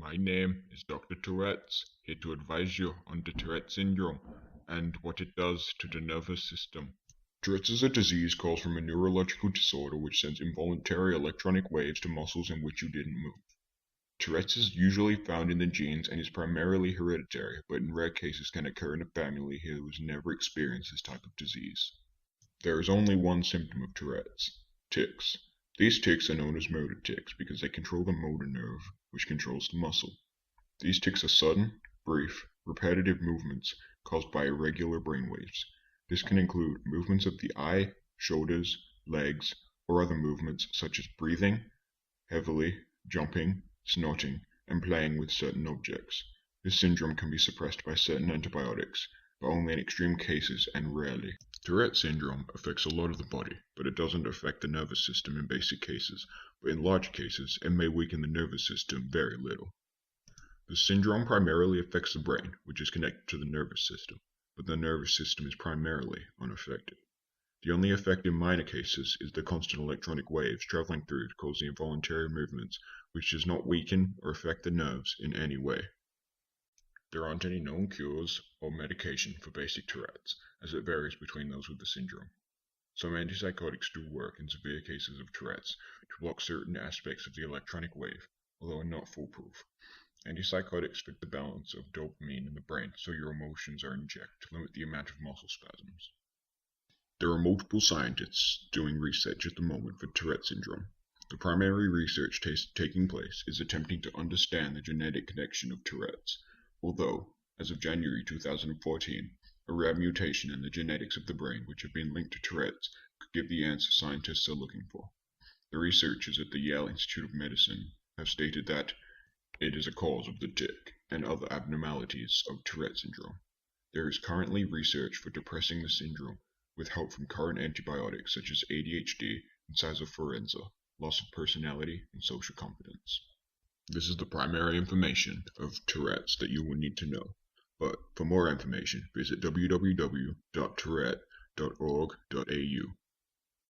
My name is Dr. Tourettes, here to advise you on the Tourette syndrome and what it does to the nervous system. Tourette's is a disease caused from a neurological disorder which sends involuntary electronic waves to muscles in which you didn't move. Tourette's is usually found in the genes and is primarily hereditary, but in rare cases can occur in a family who has never experienced this type of disease. There is only one symptom of Tourette's: tics. These tics are known as motor tics because they control the motor nerve, which controls the muscle. These tics are sudden, brief, repetitive movements caused by irregular brainwaves. This can include movements of the eye, shoulders, legs, or other movements such as breathing heavily, jumping, snorting, and playing with certain objects. This syndrome can be suppressed by certain antibiotics, but only in extreme cases and rarely. Tourette syndrome affects a lot of the body, but it doesn't affect the nervous system in basic cases, but in large cases it may weaken the nervous system very little. The syndrome primarily affects the brain, which is connected to the nervous system, but the nervous system is primarily unaffected. The only effect in minor cases is the constant electronic waves traveling through to cause the involuntary movements, which does not weaken or affect the nerves in any way. There aren't any known cures or medication for basic Tourette's, as it varies between those with the syndrome. Some antipsychotics do work in severe cases of Tourette's to block certain aspects of the electronic wave, although are not foolproof. Antipsychotics affect the balance of dopamine in the brain, so your emotions are in check to limit the amount of muscle spasms. There are multiple scientists doing research at the moment for Tourette syndrome. The primary research taking place is attempting to understand the genetic connection of Tourette's, although, as of January 2014, a rare mutation in the genetics of the brain which have been linked to Tourette's could give the answer scientists are looking for. The researchers at the Yale Institute of Medicine have stated that it is a cause of the tic and other abnormalities of Tourette syndrome. There is currently research for depressing the syndrome with help from current antibiotics such as ADHD and schizophrenia, loss of personality, and social confidence. This is the primary information of Tourette's that you will need to know, but for more information visit www.tourette.org.au.